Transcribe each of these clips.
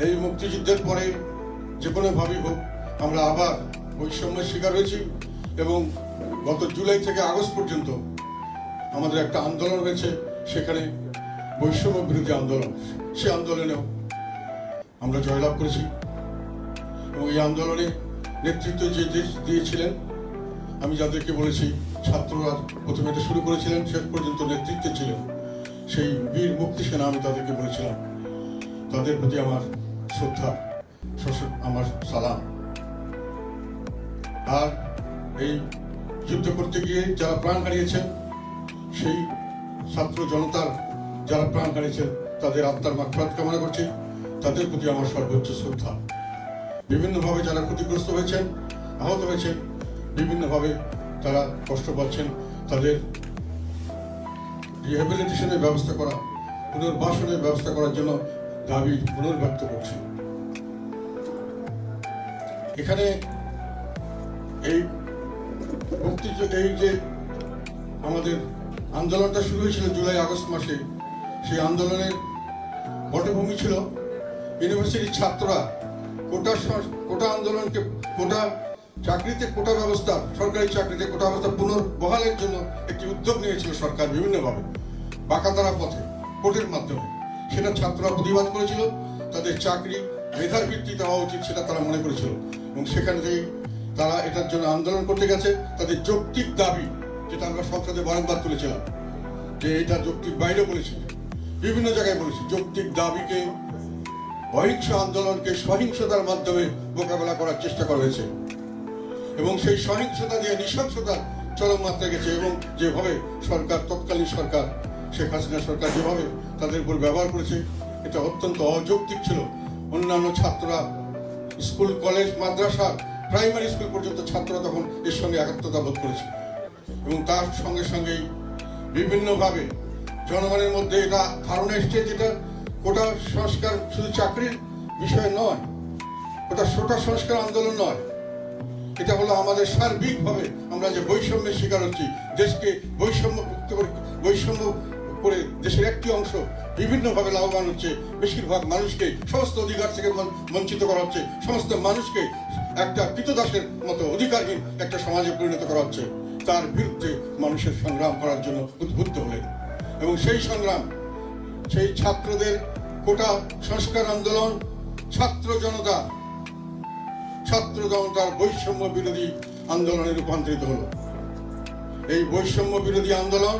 এই মুক্তিযুদ্ধের পরে যে কোনোভাবেই হোক আমরা আবার বৈষম্যের শিকার হয়েছি এবং গত জুলাই থেকে আগস্ট পর্যন্ত আমাদের একটা আন্দোলন হয়েছে, সেখানে বৈষম্য বিরোধী আন্দোলন। সে আন্দোলনেও আমরা জয়লাভ করেছি এবং এই আন্দোলনে নেতৃত্ব যে দিয়েছিলেন, আমি যাদেরকে বলেছি ছাত্ররা প্রথমে এটা শুরু করেছিলেন, শেষ পর্যন্ত নেতৃত্বে ছিলেন সেই বীর মুক্তি সেনা, আমি তাদেরকে বলেছিলাম তাদের প্রতি আমার শ্রদ্ধা, আমার সালাম। আর এই যুদ্ধ করতে গিয়ে যারা প্রাণ হারিয়েছেন, সেই ছাত্র জনতার যারা প্রাণ হারিয়েছেন তাদের আত্মার মাগফিরাত কামনা করছি, তাদের প্রতি আমার সর্বোচ্চ শ্রদ্ধা। বিভিন্নভাবে যারা ক্ষতিগ্রস্ত হয়েছেন, আহত হয়েছেন, বিভিন্নভাবে তারা কষ্ট পাচ্ছেন, তাদের রিহ্যাবিলিটেশনের ব্যবস্থা করা, পুনর্বাসনের ব্যবস্থা করার জন্য দাবি পুনর্ব্যক্ত করছি। এখানে এই যে আমাদের আন্দোলনটা শুরু হয়েছিল জুলাই আগস্ট মাসে, সেই আন্দোলনের পটভূমি ছিল ইউনিভার্সিটির ছাত্ররা কোটা আন্দোলনকে, কোটা চাকরিতে কোটা ব্যবস্থা, সরকারি চাকরিতে কোটা ব্যবস্থা পুনর্বহালের জন্য একটি উদ্যোগ নিয়েছিল সরকার বিভিন্নভাবে, বাঁকাতারা পথে কোর্টের মাধ্যমে। সেটা ছাত্ররা প্রতিবাদ করেছিল, তাদের চাকরি মেধার ভিত্তিতে হওয়া উচিত সেটা তারা মনে করেছিল এবং সেখান থেকে তারা এটার জন্য আন্দোলন করতে গেছে। তাদের যৌক্তিক দাবি, যেটা আমরা সংসদে বারংবার তুলেছিলাম, যে এটা যৌক্তিক বাইরে বলেছি, বিভিন্ন জায়গায় বলেছি, যৌক্তিক দাবিকে অহিংস আন্দোলনকে সহিংসতার মাধ্যমে মোকাবেলা করার চেষ্টা করা হয়েছে এবং সেই সহিংসতা দিয়ে নৃশংসতার চরম মাত্রায় গেছে এবং যেভাবে সরকার, তৎকালীন সরকার শেখ হাসিনা সরকার যেভাবে তাদের উপর ব্যবহার করেছে, এটা অত্যন্ত অযৌক্তিক ছিল। অন্যান্য ছাত্ররা স্কুল, কলেজ, মাদ্রাসা, প্রাইমারি স্কুল পর্যন্ত ছাত্ররা তখন এর সঙ্গে একাত্মতা বোধ করেছে এবং তার সঙ্গে সঙ্গেই বিভিন্নভাবে জনগণের মধ্যে এটা ধারণা এসছে যেটা কোটা সংস্কার শুধু চাকরির বিষয় নয়, কোটা সংস্কার আন্দোলন নয়, এটা হলো আমাদের সার্বিকভাবে আমরা যে বৈষম্যের শিকার হচ্ছি, দেশকে বৈষম্য করে দেশের একটি অংশ বিভিন্নভাবে লাভবান হচ্ছে, বেশিরভাগ মানুষকে সমস্ত অধিকার থেকে বঞ্চিত করা হচ্ছে, সমস্ত মানুষকে একটা কৃতদাসের মতো অধিকারহীন একটা সমাজে পরিণত করা হচ্ছে। তার বিরুদ্ধে মানুষের সংগ্রাম করার জন্য উদ্বুদ্ধ হলেন এবং সেই সংগ্রাম, সেই ছাত্রদের কোটা সংস্কার আন্দোলন ছাত্র জনতার বৈষম্য বিরোধী আন্দোলনে রূপান্তরিত হলো। এই বৈষম্য বিরোধী আন্দোলন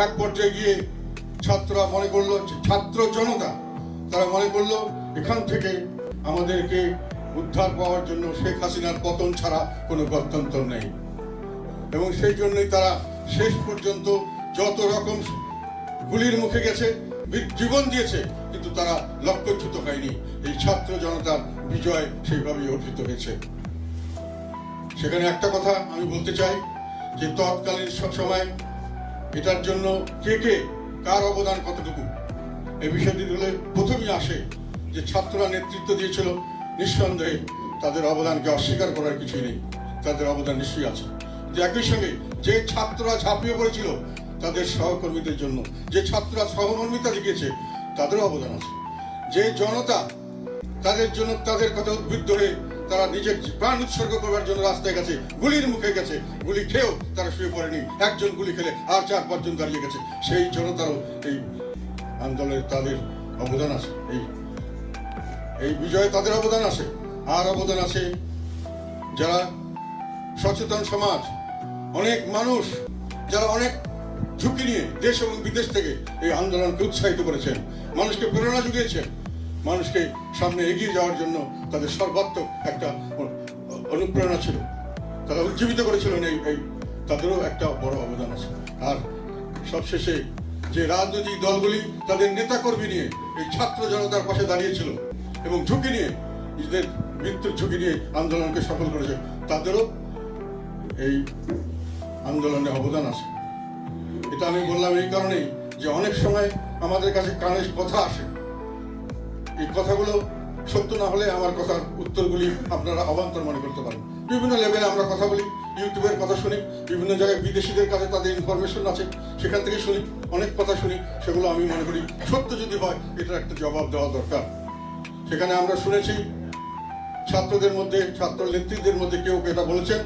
এক পর্যায়ে গিয়ে ছাত্ররা মনে করলো, ছাত্র জনতা তারা মনে করলো এখান থেকে আমাদেরকে উদ্ধার পাওয়ার জন্য শেখ হাসিনার পতন ছাড়া কোনো গত্যন্তর নেই এবং সেই জন্যই তারা শেষ পর্যন্ত যত রকম গুলির মুখে গেছে, জীবন দিয়েছে, কিন্তু তারা লক্ষ্যচ্যুত হয়নি। এই ছাত্র জনতার বিজয় সেইভাবেই অর্জিত হয়েছে। সেখানে একটা কথা আমি বলতে চাই যে তৎকালীন সব সময় এটার জন্য কার অবদান কতটুকু, এই বিষয়টি হলে প্রথমেই আসে যে ছাত্ররা নেতৃত্ব দিয়েছিল, নিঃসন্দেহে তাদের অবদানকে অস্বীকার করার কিছুই নেই, তাদের অবদান নিশ্চয়ই আছে। যে একই সঙ্গে যে ছাত্ররা ঝাঁপিয়ে পড়েছিল তাদের সহকর্মীদের জন্য, যে ছাত্ররা সহমর্মিতা দেখিয়েছে তাদেরও অবদান আছে। যে জনতা তাদের জন্য, তাদের কথা উদ্বুদ্ধ হয়ে তারা নিজের প্রাণ উৎসর্গ করবার জন্য রাস্তায় গেছে, গুলির মুখে গেছে, গুলি খেয়েও তারা শুয়ে পড়েনি, একজন গুলি খেলে আর 4-5 জন দাঁড়িয়ে গেছে, সেই জনতারও এই আন্দোলনে তাদের অবদান আছে, এই বিজয়ে তাদের অবদান আছে। আর অবদান আছে যারা সচেতন সমাজ, অনেক মানুষ যারা অনেক ঝুঁকি নিয়ে দেশ এবং বিদেশ থেকে এই আন্দোলনকে উৎসাহিত করেছেন, মানুষকে প্রেরণা জুগিয়েছেন, মানুষকে সামনে এগিয়ে যাওয়ার জন্য তাদের সর্বাত্মক একটা অনুপ্রেরণা ছিল, তারা উজ্জীবিত করেছিলেন, এই তাদেরও একটা বড় অবদান আছে। আর সবশেষে যে রাজনৈতিক দলগুলি তাদের নেতাকর্মী নিয়ে এই ছাত্র জনতার পাশে দাঁড়িয়েছিল এবং ঝুঁকি নিয়ে, নিজেদের মৃত্যুর ঝুঁকি নিয়ে আন্দোলনকে সফল করেছে, তাদেরও এই আন্দোলনে অবদান আছে। এটা আমি বললাম এই কারণেই যে অনেক সময় আমাদের কাছে কানে কথা আসে, এই কথাগুলো সত্য না হলে আমার কথার উত্তরগুলি আপনারা অবান্তর মনে করতে পারেন। বিভিন্ন লেভেলে আমরা কথা বলি, ইউটিউবের কথা শুনি, বিভিন্ন জায়গায় বিদেশিদের কাছে তাদের ইনফরমেশন আছে, সেখান থেকে শুনি, অনেক কথা শুনি, সেগুলো আমি মনে করি সত্য যদি হয় এটার একটা জবাব দেওয়া দরকার। সেখানে আমরা শুনেছি ছাত্রদের মধ্যে, ছাত্র নেতৃত্বের মধ্যে কেউ এটা বলেছেন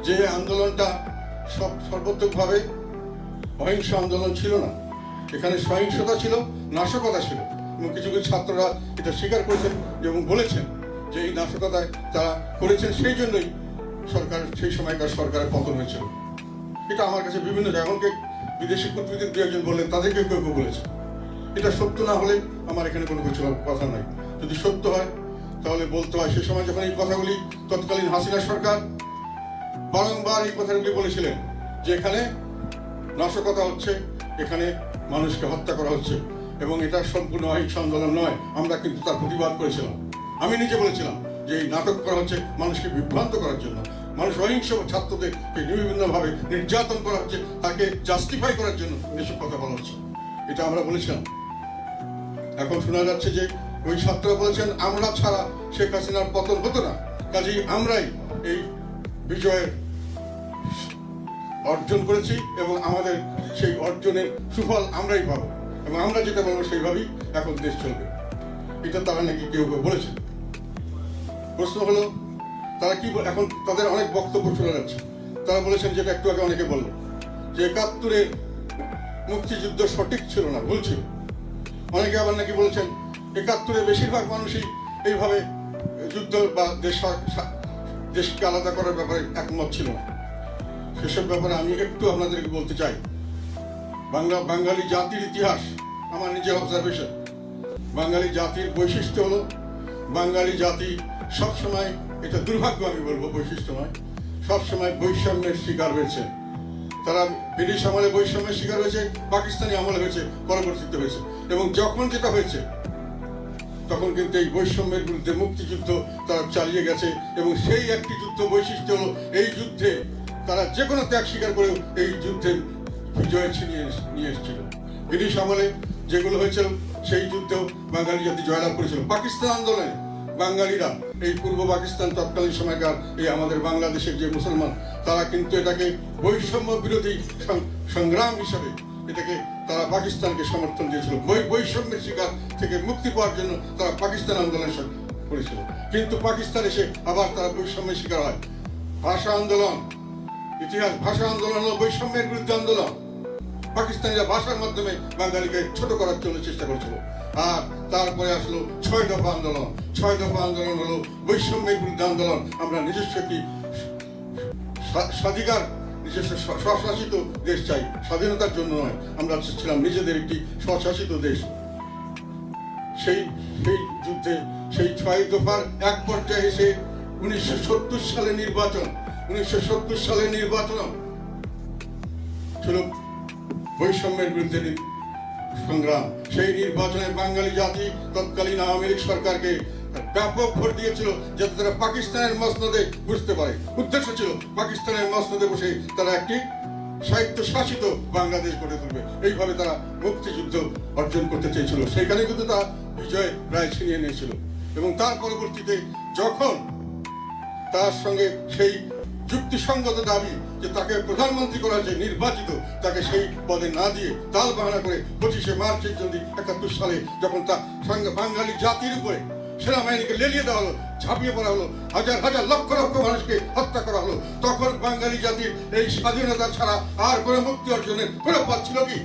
যে আন্দোলনটা সর্বাত্মকভাবে অহিংস আন্দোলন ছিল না, এখানে সহিংসতা ছিল, নাশকতা ছিল। এবং কিছু কিছু ছাত্ররা এটা স্বীকার করেছেন এবং বলেছেন যে এই নাশকতায় তারা করেছেন, সেই জন্যই সেই সময়কার সরকারের পতন হয়েছিল। এটা আমার কাছে বিভিন্ন জায়গা, এমনকি বিদেশি কূটনীতিক দু একজন বললেন, তাদেরকে কেউ কেউ বলেছে। এটা সত্য না হলে আমার এখানে কোনো কিছু কথা নাই। যদি সত্য হয় তাহলে বলতে হয়, সে সময় যখন এই কথাগুলি তৎকালীন হাসিনা সরকার বারংবার এই কথাগুলি বলেছিলেন যে এখানে নাশকতা হচ্ছে, এখানে মানুষকে হত্যা করা হচ্ছে এবং এটা সম্পূর্ণ অহিংস আন্দোলন নয়। আমরা কিন্তু তার প্রতিবাদ করেছিলাম। আমি নিজে বলেছিলাম যে এই নাটক করা হচ্ছে মানুষকে বিভ্রান্ত করার জন্য, মানুষ অহিংস ছাত্রদেরকে বিভিন্নভাবে নির্যাতন করা হচ্ছে, তাকে জাস্টিফাই করার জন্য এসব কথা বলা হচ্ছে, এটা আমরা বলেছিলাম। এখন শোনা যাচ্ছে যে ওই ছাত্ররা বলেছেন আমরা ছাড়া শেখ হাসিনার পতন হতো না, কাজেই আমরাই এই বিজয়ের অর্জন করেছি এবং আমাদের সেই অর্জনের সুফল আমরাই পাবো এবং আমরা যেটা বলবো সেইভাবেই এখন দেশ চলবে। এটা তারা নাকি কেউ কেউ বলেছেন। প্রশ্ন হলো তারা কি এখন তাদের অনেক বক্তব্য শোনা যাচ্ছে। তারা বলেছেন, যেটা একটু আগে অনেকে বললো, যে ৭১-এর মুক্তিযুদ্ধ সঠিক ছিল না, ভুল ছিল। অনেকে আবার নাকি বলেছেন ৭১-এ বেশিরভাগ মানুষই এইভাবে যুদ্ধ বা দেশকে আলাদা করার ব্যাপারে একমত ছিল না। সেসব ব্যাপারে আমি একটু আপনাদেরকে বলতে চাই। বাঙালি জাতির ইতিহাস, আমার নিজের অবজারভেশন, বাঙালি জাতির বৈশিষ্ট্য হলো, বাঙালি জাতি সবসময়, এটা দুর্ভাগ্য আমি বলবো, বৈশিষ্ট্য নয়, সবসময় বৈষম্যের শিকার হয়েছে। তারা ব্রিটিশ আমলে বৈষম্যের শিকার হয়েছে, পাকিস্তানি আমলে হয়েছে, পরবর্তীতে হয়েছে, এবং যখন যেটা হয়েছে তখন কিন্তু এই বৈষম্যের বিরুদ্ধে মুক্তিযুদ্ধ তারা চালিয়ে গেছে। এবং সেই একটি যুদ্ধ বৈশিষ্ট্য হলো, এই যুদ্ধে তারা যে কোনো ত্যাগ স্বীকার করেও এই যুদ্ধে বিজয় ছিনিয়ে নিয়ে এসেছিল। ব্রিটিশ আমলে যেগুলো হয়েছিল সেই যুদ্ধেও বাঙালি জাতি জয়লাভ করেছিল। পাকিস্তান আন্দোলনে বাঙালিরা, এই পূর্ব পাকিস্তান তৎকালীন সময়কার এই আমাদের বাংলাদেশের যে মুসলমান, তারা কিন্তু এটাকে বৈষম্য বিরোধী সংগ্রাম হিসাবে এটাকে তারা পাকিস্তানকে সমর্থন দিয়েছিল। বৈষম্যের শিকার থেকে মুক্তি পাওয়ার জন্য তারা পাকিস্তান আন্দোলন করেছিল। কিন্তু পাকিস্তান এসে আবার তারা বৈষম্যের শিকার হয়। ভাষা আন্দোলন, ইতিহাস, ভাষা আন্দোলন হলো বৈষম্যের বিরুদ্ধে আন্দোলন। পাকিস্তানিরা ভাষার মাধ্যমে বাঙালিকে ছোট করার জন্য চেষ্টা করেছিল। আর তারপরে আসলো ৬ দফা আন্দোলন। ৬ দফা আন্দোলন হলো বৈষম্যের বিরুদ্ধে আন্দোলন। আমরা নিজস্ব একটি স্বাধিকার, নিজস্ব স্বশাসিত দেশ চাই, স্বাধীনতার জন্য নয়। আমরা ছিলাম নিজেদের একটি স্বশাসিত দেশ। সেই যুদ্ধে, সেই ৬ দফার এক পর্যায়ে এসে ১৯৭০ সালে নির্বাচন, ১৯৭০ সালের নির্বাচন ছিল বৈষম্যের বিরুদ্ধে সংগ্রাম। সেই নির্বাচনে বাঙালি জাতি তৎকালীন আওয়ামী লীগ সরকারকে ব্যাপক ভোট দিয়েছিল, যাতে তারা পাকিস্তানের মসনদে বুঝতে পারে। উদ্দেশ্য ছিল পাকিস্তানের মসনদে বসে তারা একটি স্বায়ত্তশাসিত বাংলাদেশ গড়ে তুলবে। এইভাবে তারা মুক্তিযুদ্ধ অর্জন করতে চেয়েছিল। সেইখানে কিন্তু তারা বিজয় প্রায় ছিনিয়ে নিয়েছিল। এবং তার পরবর্তীতে যখন তার সঙ্গে সেই যুক্তিসঙ্গত দাবি যে তাকে প্রধানমন্ত্রী করা হয়েছে, নির্বাচিত, তাকে সেই পদে না দিয়ে তাল বাহানা করে ২৫শে মার্চ ৭১ সালে যখন তার সঙ্গে বাঙালি জাতির উপরে সেনাবাহিনীকে লেলিয়ে দেওয়া হলো, ঝাঁপিয়ে পড়া হলো, হাজার হাজার লক্ষ লক্ষ মানুষকে হত্যা করা হলো, তখন বাঙালি জাতির এই স্বাধীনতা ছাড়া আর কোনো মুক্তি অর্জনের কোনো পথ ছিল কি?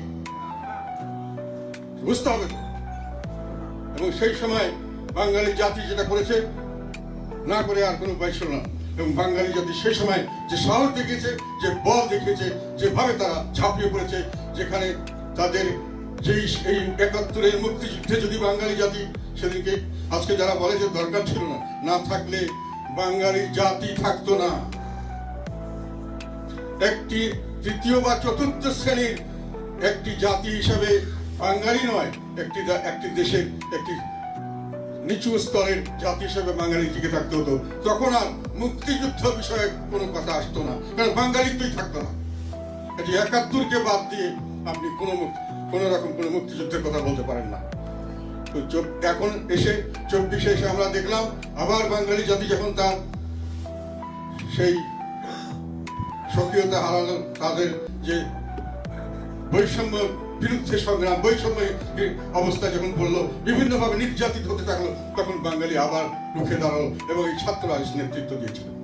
বুঝতে হবে। এবং সেই সময় বাঙালি জাতি যেটা করেছে, না করে আর কোনো উপায় ছিল না। এবং বাঙালি জাতি সেই সময় যে সাহস দেখিয়েছে, যে বল দেখিয়েছে, যেভাবে তারা ঝাঁপিয়ে পড়েছে, যেখানে তাদের যেই এই ৭১-এর মুক্তিযুদ্ধে যদি বাঙালি জাতি সেদিনকে, আজকে যারা বলে যে দরকার ছিল না, না থাকলে বাঙালি জাতি থাকতো না। একটি তৃতীয় বা চতুর্থ শ্রেণীর একটি জাতি হিসাবে বাঙালি নয়, একটি দেশের একটি নিচু স্তরের জাতি হিসেবে বাঙালি টিকে থাকতে হতো। তখন আর মুক্তিযুদ্ধ বিষয়ে কোনো কথা আসতো না, কারণ বাঙালিত্বই থাকতো না। ৭১-কে বাদ দিয়ে আপনি কোনো রকম কোনো মুক্তিযুদ্ধের কথা বলতে পারেন না। তো এখন এসে ২৪-এ এসে আমরা দেখলাম আবার বাঙালি জাতি যখন তার সেই সক্রিয়তা হারালো, তাদের যে বৈষম্য বিরুদ্ধে সংগ্রাম, বৈষম্যের অবস্থা যখন পড়লো, বিভিন্নভাবে নির্যাতিত হতে থাকলো, তখন বাঙালি আবার রুখে দাঁড়ালো এবং এই ছাত্র রাজনীতির নেতৃত্ব দিয়েছিল।